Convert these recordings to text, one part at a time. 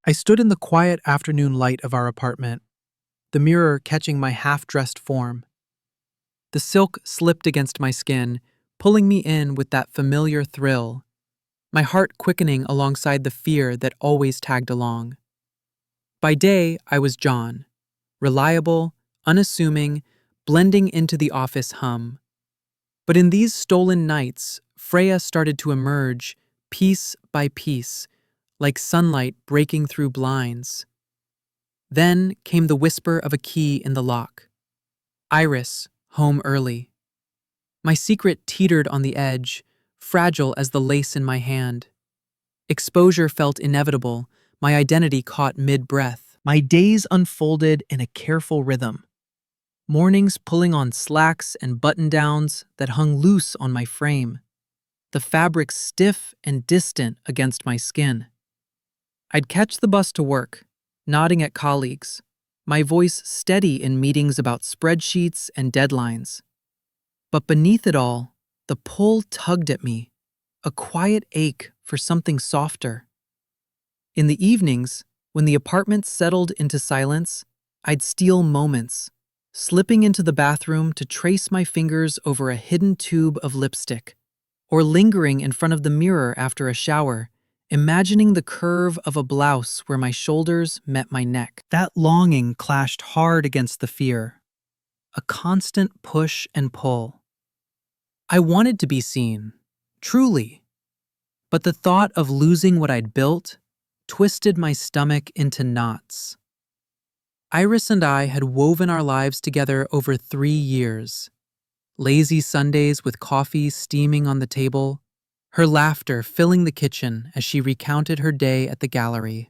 I stood in the quiet afternoon light of our apartment, the mirror catching my half-dressed form. The silk slipped against my skin, pulling me in with that familiar thrill, my heart quickening alongside the fear that always tagged along. By day, I was John, reliable, unassuming, blending into the office hum. But in these stolen nights, Freya started to emerge, piece by piece, like sunlight breaking through blinds. Then came the whisper of a key in the lock. Iris, home early. My secret teetered on the edge, fragile as the lace in my hand. Exposure felt inevitable, my identity caught mid-breath. My days unfolded in a careful rhythm. Mornings pulling on slacks and button-downs that hung loose on my frame, the fabric stiff and distant against my skin. I'd catch the bus to work, nodding at colleagues, my voice steady in meetings about spreadsheets and deadlines. But beneath it all, the pull tugged at me, a quiet ache for something softer. In the evenings, when the apartment settled into silence, I'd steal moments, slipping into the bathroom to trace my fingers over a hidden tube of lipstick, or lingering in front of the mirror after a shower, imagining the curve of a blouse where my shoulders met my neck. That longing clashed hard against the fear, a constant push and pull. I wanted to be seen, truly, but the thought of losing what I'd built twisted my stomach into knots. Iris and I had woven our lives together over 3 years. Lazy Sundays with coffee steaming on the table, her laughter filling the kitchen as she recounted her day at the gallery.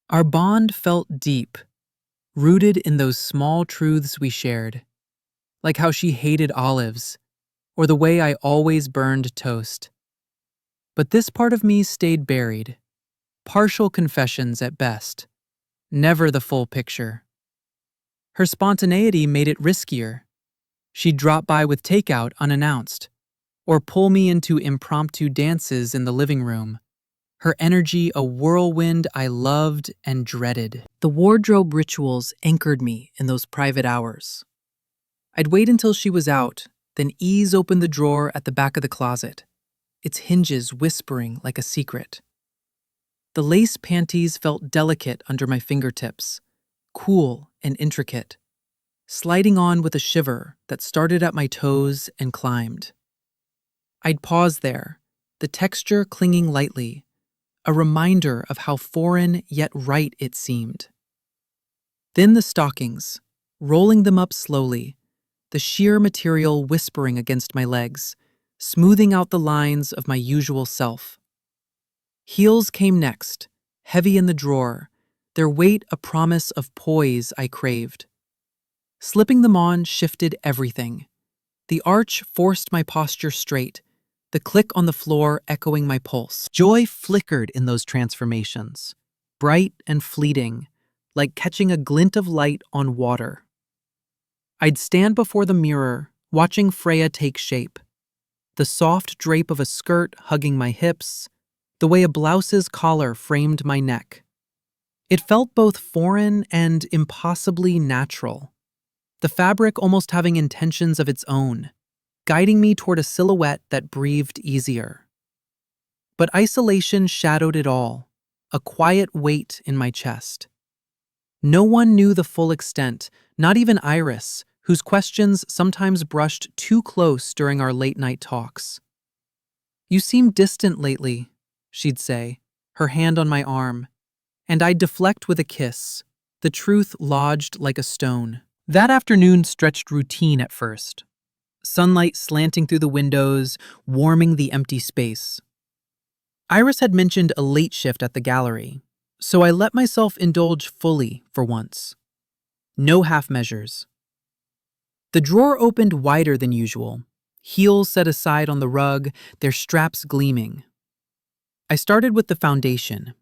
Our bond felt deep, rooted in those small truths we shared, like how she hated olives, or the way I always burned toast. But this part of me stayed buried, partial confessions at best, never the full picture. Her spontaneity made it riskier. She'd drop by with takeout unannounced, or pull me into impromptu dances in the living room, her energy a whirlwind I loved and dreaded. The wardrobe rituals anchored me in those private hours. I'd wait until she was out, then ease open the drawer at the back of the closet, its hinges whispering like a secret. The lace panties felt delicate under my fingertips, cool and intricate, sliding on with a shiver that started at my toes and climbed. I'd pause there, the texture clinging lightly, a reminder of how foreign yet right it seemed. Then the stockings, rolling them up slowly, the sheer material whispering against my legs, smoothing out the lines of my usual self. Heels came next, heavy in the drawer, their weight a promise of poise I craved. Slipping them on shifted everything. The arch forced my posture straight, the click on the floor echoing my pulse. Joy flickered in those transformations, bright and fleeting, like catching a glint of light on water. I'd stand before the mirror, watching Freya take shape. The soft drape of a skirt hugging my hips, the way a blouse's collar framed my neck. It felt both foreign and impossibly natural, the fabric almost having intentions of its own, guiding me toward a silhouette that breathed easier. But isolation shadowed it all, a quiet weight in my chest. No one knew the full extent, not even Iris, whose questions sometimes brushed too close during our late-night talks. "You seem distant lately," she'd say, her hand on my arm, and I'd deflect with a kiss, the truth lodged like a stone. That afternoon stretched routine at first, sunlight slanting through the windows, warming the empty space. Iris had mentioned a late shift at the gallery, so I let myself indulge fully for once. No half measures. The drawer opened wider than usual, heels set aside on the rug, their straps gleaming. I started with the foundation,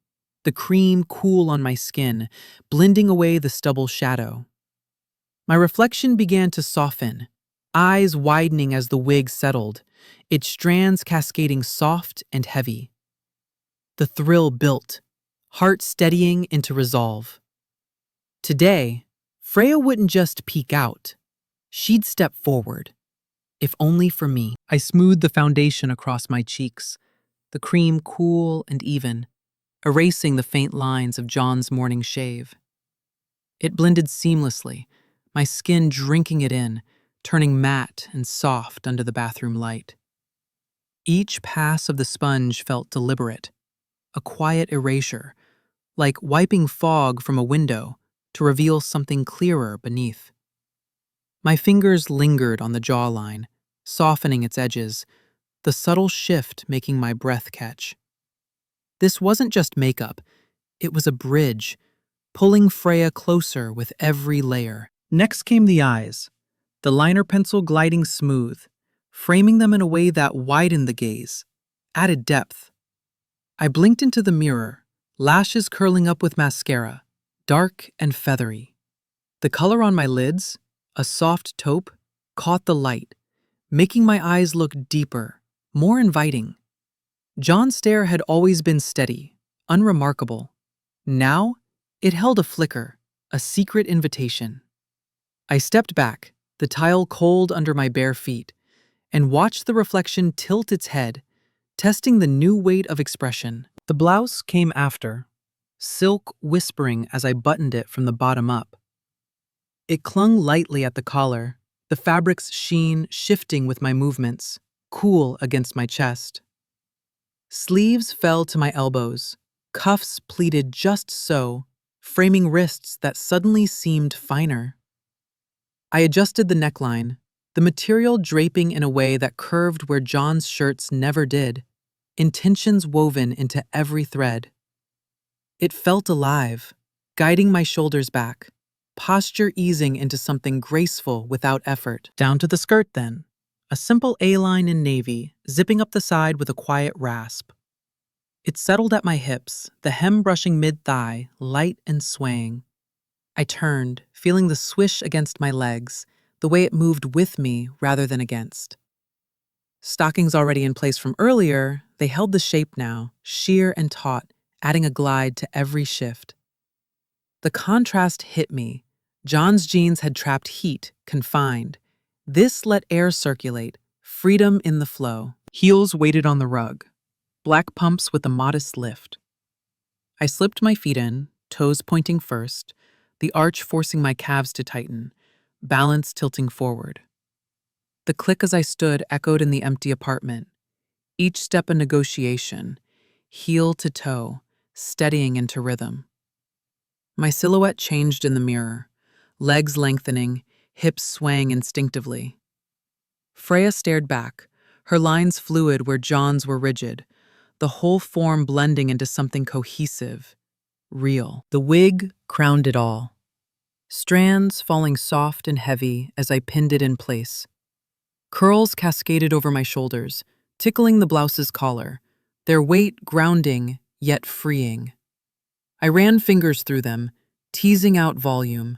the cream cool on my skin, blending away the stubble shadow. My reflection began to soften, eyes widening as the wig settled, its strands cascading soft and heavy. The thrill built, heart steadying into resolve. Today, Freya wouldn't just peek out. She'd step forward, if only for me. I smoothed the foundation across my cheeks, the cream cool and even, erasing the faint lines of John's morning shave. It blended seamlessly, my skin drinking it in, turning matte and soft under the bathroom light. Each pass of the sponge felt deliberate, a quiet erasure, like wiping fog from a window to reveal something clearer beneath. My fingers lingered on the jawline, softening its edges, the subtle shift making my breath catch. This wasn't just makeup, it was a bridge, pulling Freya closer with every layer. Next came the eyes, the liner pencil gliding smooth, framing them in a way that widened the gaze, added depth. I blinked into the mirror, lashes curling up with mascara, dark and feathery. The color on my lids, a soft taupe, caught the light, making my eyes look deeper, more inviting. John's stare had always been steady, unremarkable. Now, it held a flicker, a secret invitation. I stepped back, the tile cold under my bare feet, and watched the reflection tilt its head, testing the new weight of expression. The blouse came after, silk whispering as I buttoned it from the bottom up. It clung lightly at the collar, the fabric's sheen shifting with my movements, cool against my chest. Sleeves fell to my elbows, cuffs pleated just so, framing wrists that suddenly seemed finer. I adjusted the neckline, the material draping in a way that curved where John's shirts never did, intentions woven into every thread. It felt alive, guiding my shoulders back, posture easing into something graceful without effort. Down to the skirt then, a simple A-line in navy, zipping up the side with a quiet rasp. It settled at my hips, the hem brushing mid-thigh, light and swaying. I turned, feeling the swish against my legs, the way it moved with me rather than against. Stockings already in place from earlier, they held the shape now, sheer and taut, adding a glide to every shift. The contrast hit me. John's jeans had trapped heat, confined. This let air circulate, freedom in the flow. Heels weighted on the rug, black pumps with a modest lift. I slipped my feet in, toes pointing first, the arch forcing my calves to tighten, balance tilting forward. The click as I stood echoed in the empty apartment, each step a negotiation, heel to toe, steadying into rhythm. My silhouette changed in the mirror, legs lengthening, hips swaying instinctively. Freya stared back, her lines fluid where John's were rigid, the whole form blending into something cohesive, real. The wig crowned it all, strands falling soft and heavy as I pinned it in place. Curls cascaded over my shoulders, tickling the blouse's collar, their weight grounding yet freeing. I ran fingers through them, teasing out volume,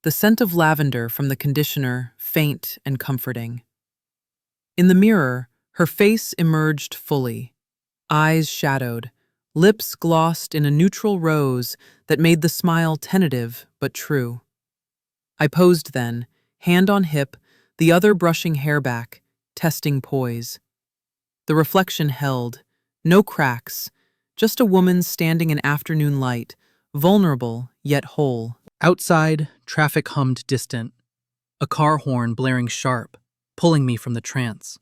the scent of lavender from the conditioner faint and comforting. In the mirror, her face emerged fully, eyes shadowed, lips glossed in a neutral rose that made the smile tentative but true. I posed then, hand on hip, the other brushing hair back, testing poise. The reflection held, no cracks, just a woman standing in afternoon light, vulnerable yet whole. Outside, traffic hummed distant, a car horn blaring sharp, pulling me from the trance.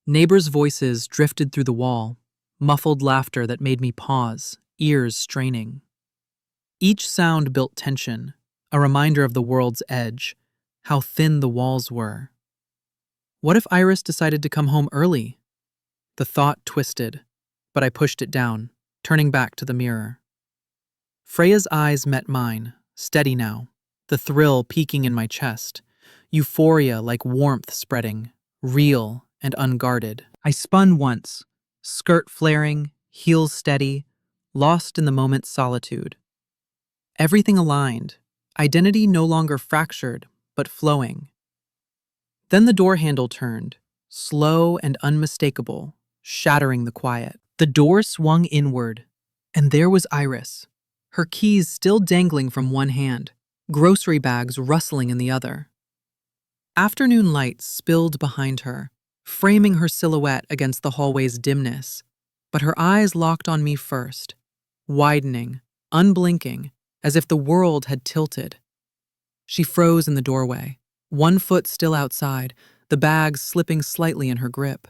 Neighbors' voices drifted through the wall, muffled laughter that made me pause, ears straining. Each sound built tension, a reminder of the world's edge, how thin the walls were. What if Iris decided to come home early? The thought twisted, but I pushed it down, turning back to the mirror. Freya's eyes met mine, steady now, the thrill peaking in my chest, euphoria like warmth spreading, real and unguarded. I spun once, skirt flaring, heels steady, lost in the moment's solitude. Everything aligned, identity no longer fractured, but flowing. Then the door handle turned, slow and unmistakable, shattering the quiet. The door swung inward, And there was Iris, her keys still dangling from one hand, grocery bags rustling in the other. Afternoon light spilled behind her, framing her silhouette against the hallway's dimness, but her eyes locked on me first, widening, unblinking, as if the world had tilted. She froze in the doorway, one foot still outside, the bags slipping slightly in her grip.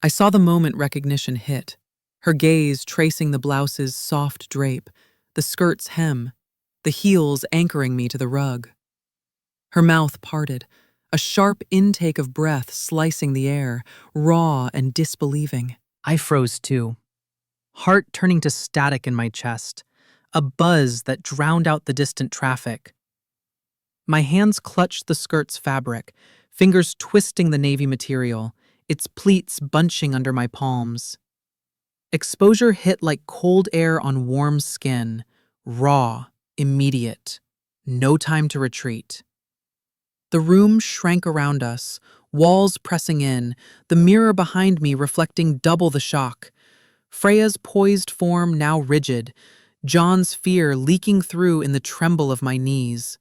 I saw the moment recognition hit, her gaze tracing the blouse's soft drape, the skirt's hem, the heels anchoring me to the rug. Her mouth parted, a sharp intake of breath slicing the air, raw and disbelieving. I froze too, heart turning to static in my chest, a buzz that drowned out the distant traffic. My hands clutched the skirt's fabric, fingers twisting the navy material, its pleats bunching under my palms. Exposure hit like cold air on warm skin, raw, immediate, no time to retreat. The room shrank around us, walls pressing in, the mirror behind me reflecting double the shock. Freya's poised form now rigid, John's fear leaking through in the tremble of my knees.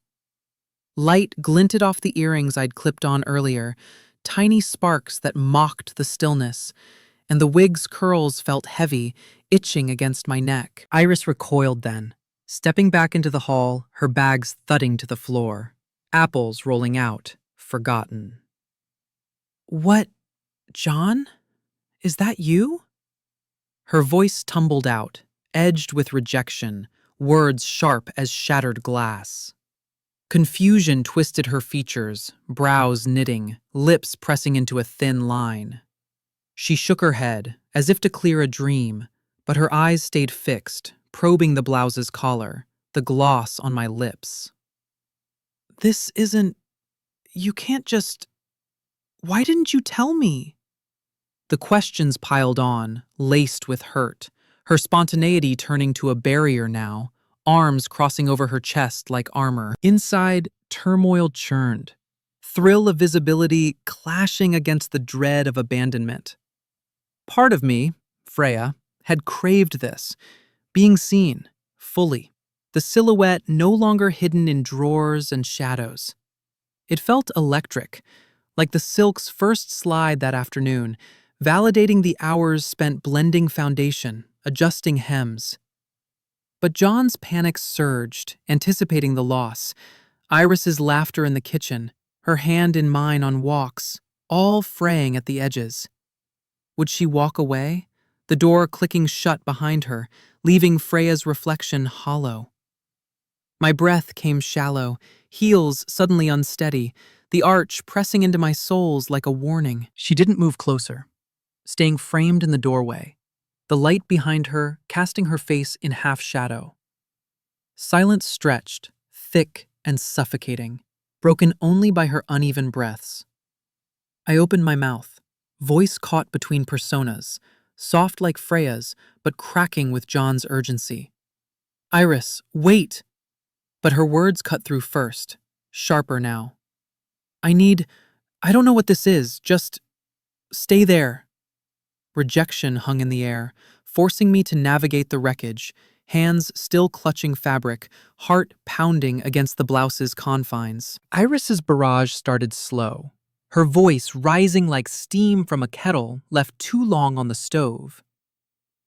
Light glinted off the earrings I'd clipped on earlier, tiny sparks that mocked the stillness, and the wig's curls felt heavy, itching against my neck. Iris recoiled then, stepping back into the hall, her bags thudding to the floor. Apples rolling out, forgotten. "What, John? Is that you?" Her voice tumbled out, edged with rejection, words sharp as shattered glass. Confusion twisted her features, brows knitting, lips pressing into a thin line. She shook her head, as if to clear a dream, but her eyes stayed fixed, probing the blouse's collar, the gloss on my lips. "This isn't... You can't just... Why didn't you tell me?" The questions piled on, laced with hurt, her spontaneity turning to a barrier now, arms crossing over her chest like armor. Inside, turmoil churned, thrill of visibility clashing against the dread of abandonment. Part of me, Freya, had craved this, being seen, fully, the silhouette no longer hidden in drawers and shadows. It felt electric, like the silk's first slide that afternoon, validating the hours spent blending foundation, adjusting hems. But John's panic surged, anticipating the loss. Iris's laughter in the kitchen, her hand in mine on walks, all fraying at the edges. Would she walk away, the door clicking shut behind her, leaving Freya's reflection hollow? My breath came shallow, heels suddenly unsteady, the arch pressing into my soles like a warning. She didn't move closer, staying framed in the doorway, the light behind her casting her face in half shadow. Silence stretched, thick and suffocating, broken only by her uneven breaths. I opened my mouth, voice caught between personas, soft like Freya's, but cracking with John's urgency. "Iris, wait!" But her words cut through first, sharper now. I don't know what this is, just stay there." Rejection hung in the air, forcing me to navigate the wreckage, hands still clutching fabric, heart pounding against the blouse's confines. Iris's barrage started slow, her voice rising like steam from a kettle left too long on the stove.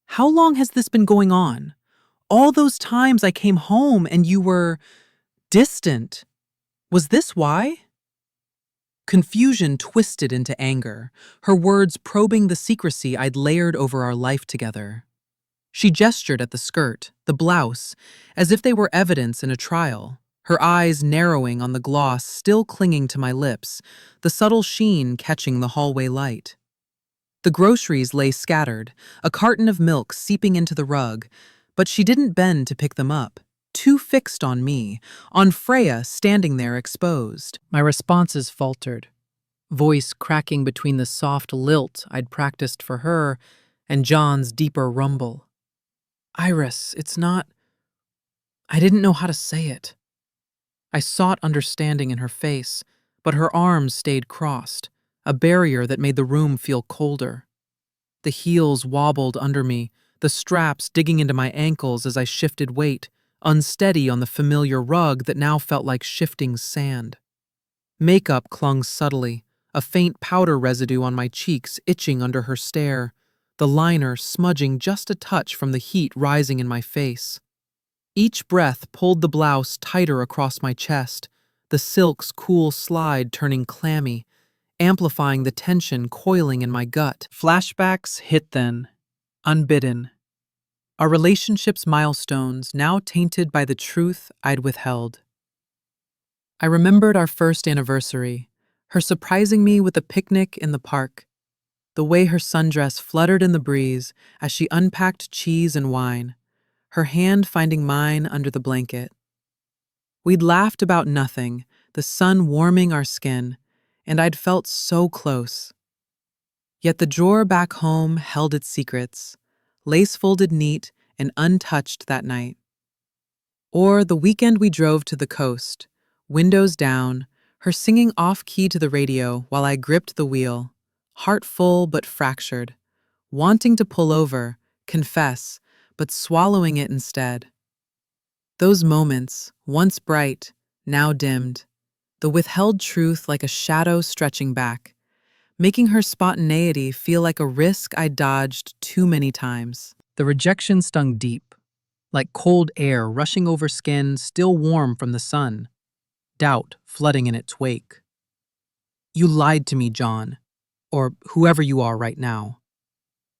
"How long has this been going on? All those times I came home and you were distant. Was this why?" Confusion twisted into anger, her words probing the secrecy I'd layered over our life together. She gestured at the skirt, the blouse, as if they were evidence in a trial, her eyes narrowing on the gloss still clinging to my lips, the subtle sheen catching the hallway light. The groceries lay scattered, a carton of milk seeping into the rug, but she didn't bend to pick them up, too fixed on me, on Freya standing there exposed. My responses faltered, voice cracking between the soft lilt I'd practiced for her and John's deeper rumble. "Iris, it's not..." I didn't know how to say it. I sought understanding in her face, but her arms stayed crossed, a barrier that made the room feel colder. The heels wobbled under me, the straps digging into my ankles as I shifted weight, unsteady on the familiar rug that now felt like shifting sand. Makeup clung subtly, a faint powder residue on my cheeks itching under her stare, the liner smudging just a touch from the heat rising in my face. Each breath pulled the blouse tighter across my chest, the silk's cool slide turning clammy, amplifying the tension coiling in my gut. Flashbacks hit then, unbidden. Our relationship's milestones now tainted by the truth I'd withheld. I remembered our first anniversary, her surprising me with a picnic in the park, the way her sundress fluttered in the breeze as she unpacked cheese and wine, her hand finding mine under the blanket. We'd laughed about nothing, the sun warming our skin, and I'd felt so close. Yet the drawer back home held its secrets, lace-folded neat and untouched that night. Or the weekend we drove to the coast, windows down, her singing off-key to the radio while I gripped the wheel, heart full but fractured, wanting to pull over, confess, but swallowing it instead. Those moments, once bright, now dimmed, the withheld truth like a shadow stretching back, making her spontaneity feel like a risk I dodged too many times. The rejection stung deep, like cold air rushing over skin still warm from the sun, doubt flooding in its wake. "You lied to me, John," or whoever you are right now.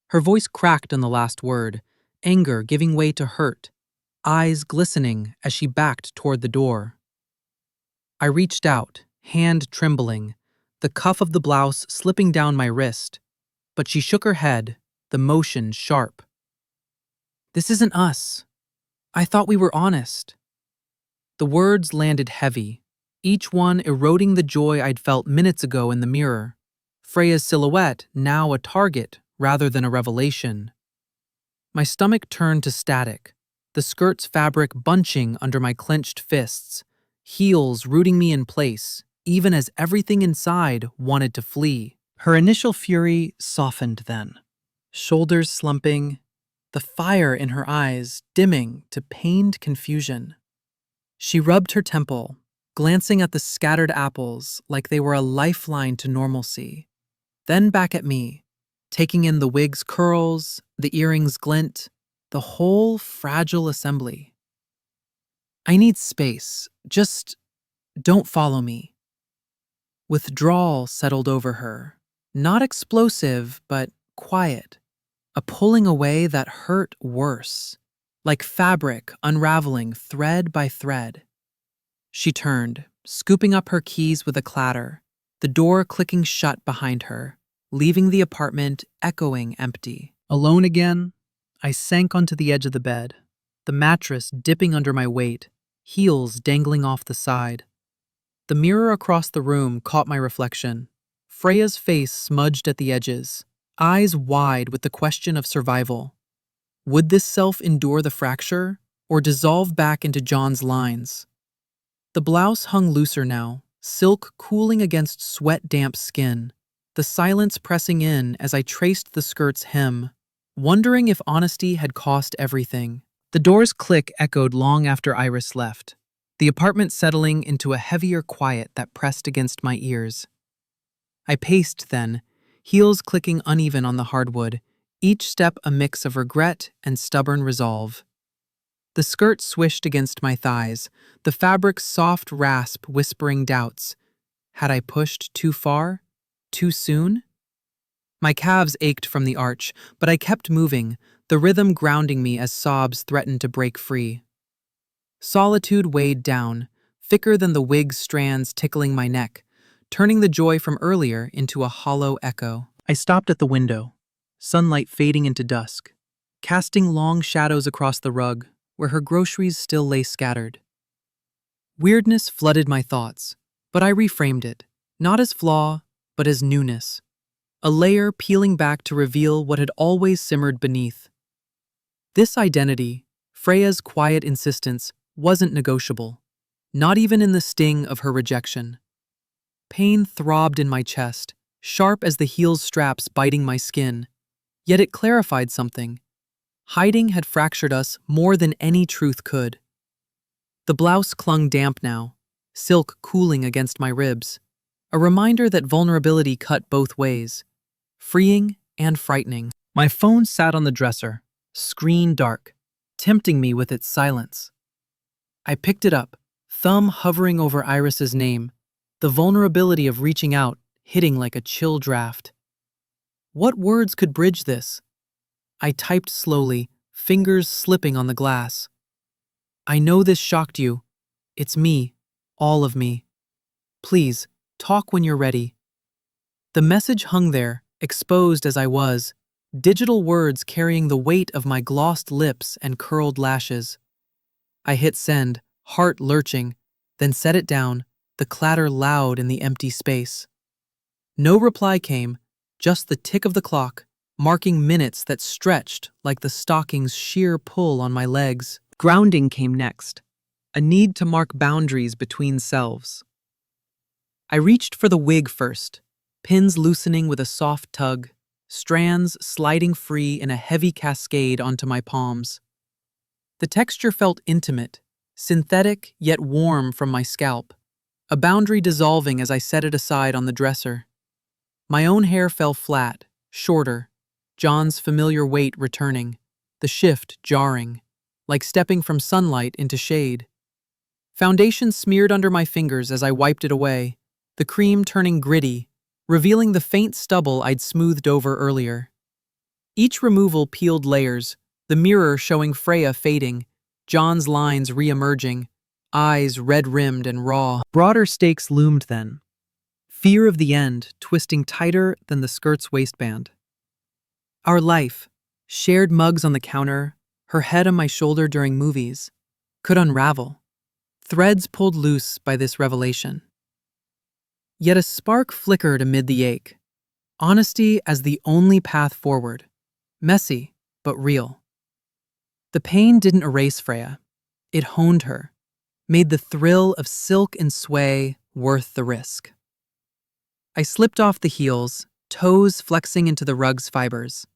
Her voice cracked on the last word, anger giving way to hurt, eyes glistening as she backed toward the door. I reached out, hand trembling, the cuff of the blouse slipping down my wrist, but she shook her head, the motion sharp. "This isn't us. I thought we were honest." The words landed heavy, each one eroding the joy I'd felt minutes ago in the mirror, Freya's silhouette now a target rather than a revelation. My stomach turned to static, the skirt's fabric bunching under my clenched fists, heels rooting me in place, even as everything inside wanted to flee. Her initial fury softened then, shoulders slumping, the fire in her eyes dimming to pained confusion. She rubbed her temple, glancing at the scattered apples like they were a lifeline to normalcy, then back at me, taking in the wig's curls, the earrings' glint, the whole fragile assembly. "I need space. Just don't follow me." Withdrawal settled over her, not explosive, but quiet, a pulling away that hurt worse, like fabric unraveling thread by thread. She turned, scooping up her keys with a clatter, the door clicking shut behind her, leaving the apartment echoing empty. Alone again, I sank onto the edge of the bed, the mattress dipping under my weight, heels dangling off the side. The mirror across the room caught my reflection, Freya's face smudged at the edges, eyes wide with the question of survival. Would this self endure the fracture, or dissolve back into John's lines? The blouse hung looser now, silk cooling against sweat-damp skin, the silence pressing in as I traced the skirt's hem, wondering if honesty had cost everything. The door's click echoed long after Iris left, the apartment settling into a heavier quiet that pressed against my ears. I paced then, heels clicking uneven on the hardwood, each step a mix of regret and stubborn resolve. The skirt swished against my thighs, the fabric's soft rasp whispering doubts. Had I pushed too far? Too soon? My calves ached from the arch, but I kept moving, the rhythm grounding me as sobs threatened to break free. Solitude weighed down, thicker than the wig's strands tickling my neck, turning the joy from earlier into a hollow echo. I stopped at the window, sunlight fading into dusk, casting long shadows across the rug, where her groceries still lay scattered. Weirdness flooded my thoughts, but I reframed it, not as flaw, but as newness. A layer peeling back to reveal what had always simmered beneath. This identity, Freya's quiet insistence, wasn't negotiable, not even in the sting of her rejection. Pain throbbed in my chest, sharp as the heel's straps biting my skin, yet it clarified something. Hiding had fractured us more than any truth could. The blouse clung damp now, silk cooling against my ribs, a reminder that vulnerability cut both ways, freeing and frightening. My phone sat on the dresser, screen dark, tempting me with its silence. I picked it up, thumb hovering over Iris's name, the vulnerability of reaching out hitting like a chill draft. What words could bridge this? I typed slowly, fingers slipping on the glass. I know this shocked you. It's me, all of me. Please, talk when you're ready. The message hung there, exposed as I was, digital words carrying the weight of my glossed lips and curled lashes. I hit send, heart lurching, then set it down, the clatter loud in the empty space. No reply came, just the tick of the clock, marking minutes that stretched like the stocking's sheer pull on my legs. Grounding came next, a need to mark boundaries between selves. I reached for the wig first, pins loosening with a soft tug, strands sliding free in a heavy cascade onto my palms. The texture felt intimate, synthetic yet warm from my scalp, a boundary dissolving as I set it aside on the dresser. My own hair fell flat, shorter, John's familiar weight returning, the shift jarring, like stepping from sunlight into shade. Foundation smeared under my fingers as I wiped it away, the cream turning gritty, revealing the faint stubble I'd smoothed over earlier. Each removal peeled layers, the mirror showing Freya fading, John's lines re-emerging, eyes red-rimmed and raw. Broader stakes loomed then. Fear of the end twisting tighter than the skirt's waistband. Our life, shared mugs on the counter, her head on my shoulder during movies, could unravel. Threads pulled loose by this revelation. Yet a spark flickered amid the ache. Honesty as the only path forward. Messy, but real. The pain didn't erase Freya. It honed her, made the thrill of silk and sway worth the risk. I slipped off the heels, toes flexing into the rug's fibers,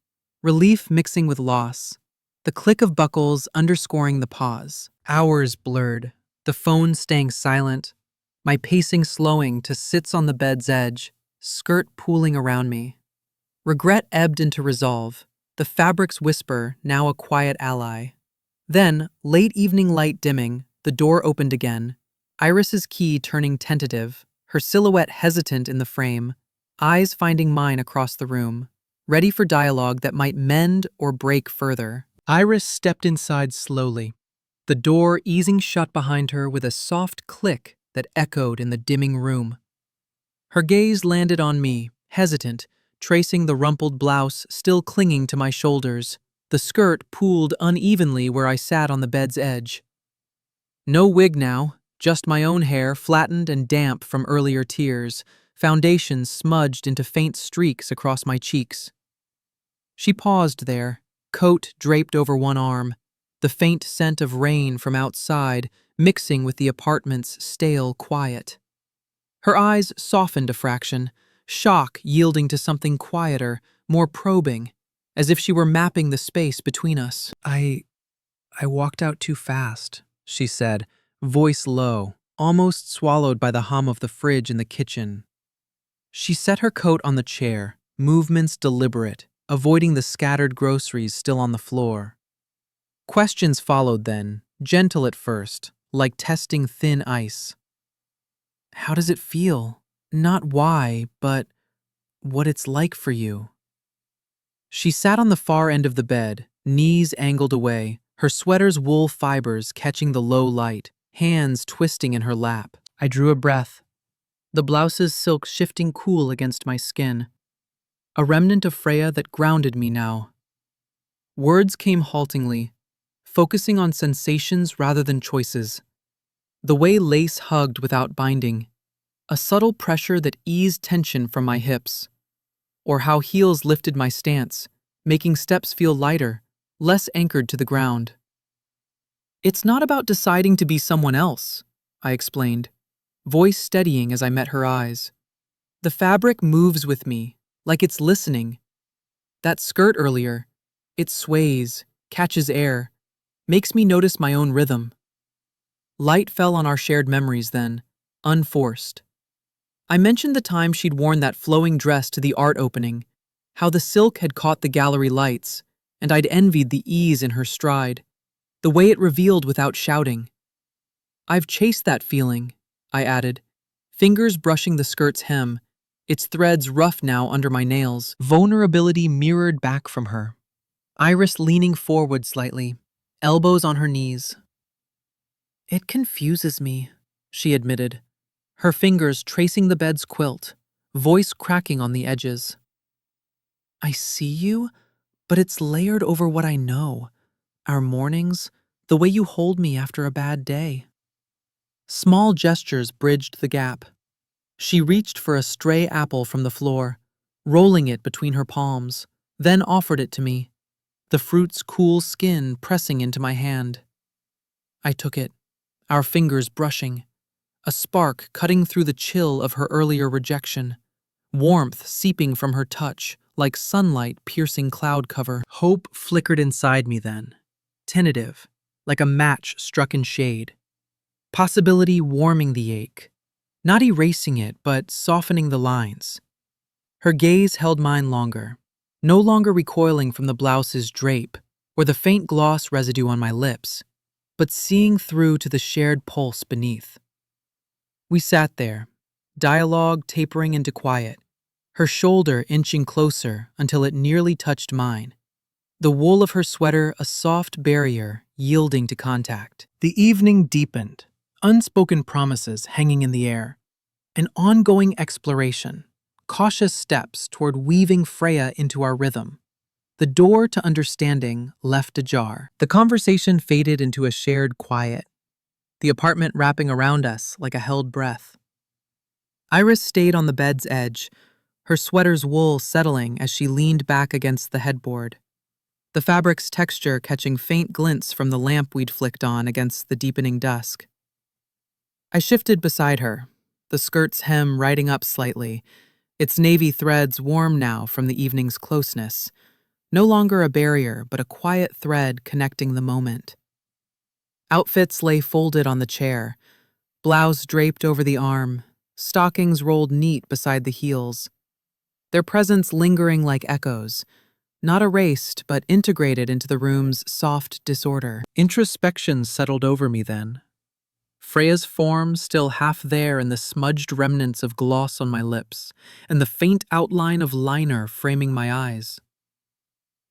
relief mixing with loss, the click of buckles underscoring the pause. Hours blurred, the phone staying silent, my pacing slowing to sits on the bed's edge, skirt pooling around me. Regret ebbed into resolve, the fabric's whisper now a quiet ally. Then, late evening light dimming, the door opened again, Iris's key turning tentative, her silhouette hesitant in the frame, eyes finding mine across the room, ready for dialogue that might mend or break further. Iris stepped inside slowly, the door easing shut behind her with a soft click that echoed in the dimming room. Her gaze landed on me, hesitant, tracing the rumpled blouse still clinging to my shoulders, the skirt pooled unevenly where I sat on the bed's edge. No wig now, just my own hair flattened and damp from earlier tears, foundation smudged into faint streaks across my cheeks. She paused there, coat draped over one arm, the faint scent of rain from outside mixing with the apartment's stale quiet. Her eyes softened a fraction, shock yielding to something quieter, more probing, as if she were mapping the space between us. I walked out too fast, she said, voice low, almost swallowed by the hum of the fridge in the kitchen. She set her coat on the chair, movements deliberate, avoiding the scattered groceries still on the floor. Questions followed then, gentle at first, like testing thin ice. How does it feel? Not why, but what it's like for you. She sat on the far end of the bed, knees angled away, her sweater's wool fibers catching the low light, hands twisting in her lap. I drew a breath, the blouse's silk shifting cool against my skin, a remnant of Freya that grounded me now. Words came haltingly, focusing on sensations rather than choices. The way lace hugged without binding, a subtle pressure that eased tension from my hips, or how heels lifted my stance, making steps feel lighter, less anchored to the ground. It's not about deciding to be someone else, I explained, voice steadying as I met her eyes. The fabric moves with me, like it's listening. That skirt earlier, it sways, catches air, makes me notice my own rhythm. Light fell on our shared memories then, unforced. I mentioned the time she'd worn that flowing dress to the art opening, how the silk had caught the gallery lights, and I'd envied the ease in her stride, the way it revealed without shouting. I've chased that feeling, I added, fingers brushing the skirt's hem, its threads rough now under my nails. Vulnerability mirrored back from her, Iris leaning forward slightly, elbows on her knees. It confuses me, she admitted, her fingers tracing the bed's quilt, voice cracking on the edges. I see you, but it's layered over what I know. Our mornings, the way you hold me after a bad day. Small gestures bridged the gap. She reached for a stray apple from the floor, rolling it between her palms, then offered it to me, the fruit's cool skin pressing into my hand. I took it, our fingers brushing, a spark cutting through the chill of her earlier rejection, warmth seeping from her touch like sunlight piercing cloud cover. Hope flickered inside me then, tentative, like a match struck in shade. Possibility warming the ache, not erasing it, but softening the lines. Her gaze held mine longer, no longer recoiling from the blouse's drape or the faint gloss residue on my lips, but seeing through to the shared pulse beneath. We sat there, dialogue tapering into quiet, her shoulder inching closer until it nearly touched mine, the wool of her sweater a soft barrier yielding to contact. The evening deepened, unspoken promises hanging in the air, an ongoing exploration, cautious steps toward weaving Freya into our rhythm. The door to understanding left ajar. The conversation faded into a shared quiet, the apartment wrapping around us like a held breath. Iris stayed on the bed's edge, her sweater's wool settling as she leaned back against the headboard, the fabric's texture catching faint glints from the lamp we'd flicked on against the deepening dusk. I shifted beside her, the skirt's hem riding up slightly, its navy threads warm now from the evening's closeness, no longer a barrier but a quiet thread connecting the moment. Outfits lay folded on the chair, blouse draped over the arm, stockings rolled neat beside the heels, their presence lingering like echoes, not erased but integrated into the room's soft disorder. Introspection settled over me then, Freya's form still half there in the smudged remnants of gloss on my lips, and the faint outline of liner framing my eyes.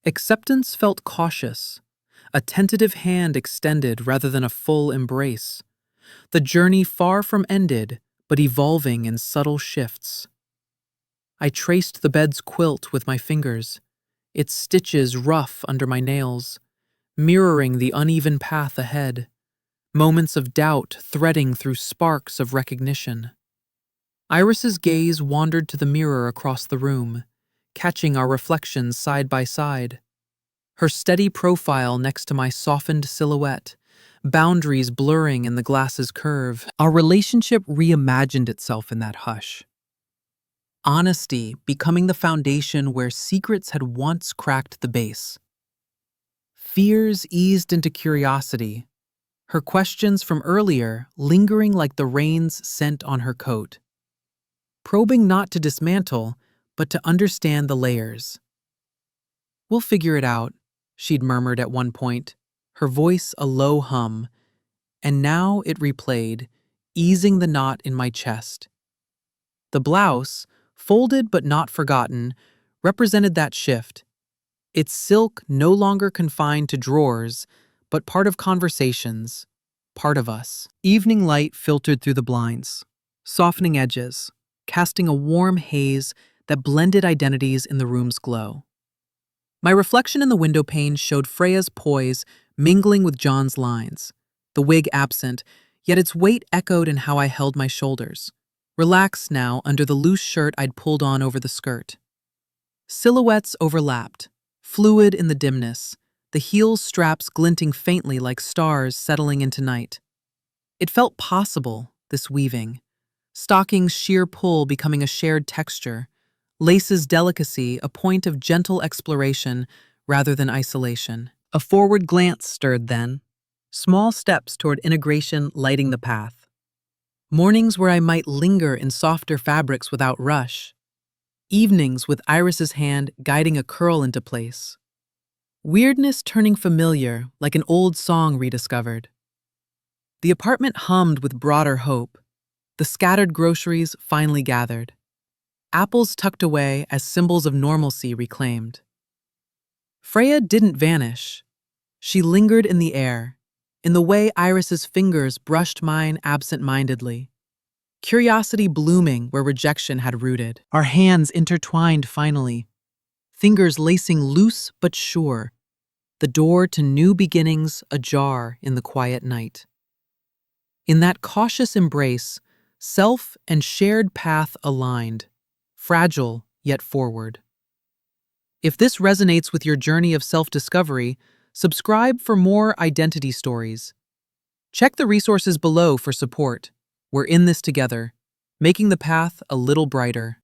Acceptance felt cautious, a tentative hand extended rather than a full embrace. The journey far from ended, but evolving in subtle shifts. I traced the bed's quilt with my fingers, its stitches rough under my nails, mirroring the uneven path ahead. Moments of doubt threading through sparks of recognition. Iris's gaze wandered to the mirror across the room, catching our reflections side by side. Her steady profile next to my softened silhouette, boundaries blurring in the glass's curve. Our relationship reimagined itself in that hush. Honesty becoming the foundation where secrets had once cracked the base. Fears eased into curiosity, her questions from earlier lingering like the rain's scent on her coat. Probing not to dismantle, but to understand the layers. We'll figure it out, she'd murmured at one point, her voice a low hum, and now it replayed, easing the knot in my chest. The blouse, folded but not forgotten, represented that shift, its silk no longer confined to drawers, but part of conversations, part of us. Evening light filtered through the blinds, softening edges, casting a warm haze that blended identities in the room's glow. My reflection in the window pane showed Freya's poise mingling with John's lines, the wig absent, yet its weight echoed in how I held my shoulders, relaxed now under the loose shirt I'd pulled on over the skirt. Silhouettes overlapped, fluid in the dimness, the heel's straps glinting faintly like stars settling into night. It felt possible, this weaving, stockings' sheer pull becoming a shared texture, lace's delicacy a point of gentle exploration rather than isolation. A forward glance stirred then, small steps toward integration lighting the path. Mornings where I might linger in softer fabrics without rush. Evenings with Iris's hand guiding a curl into place. Weirdness turning familiar like an old song rediscovered. The apartment hummed with broader hope. The scattered groceries finally gathered. Apples tucked away as symbols of normalcy reclaimed. Freya didn't vanish. She lingered in the air, in the way Iris's fingers brushed mine absent-mindedly. Curiosity blooming where rejection had rooted. Our hands intertwined finally, fingers lacing loose but sure, the door to new beginnings ajar in the quiet night. In that cautious embrace, self and shared path aligned, fragile yet forward. If this resonates with your journey of self-discovery, subscribe for more identity stories. Check the resources below for support. We're in this together, making the path a little brighter.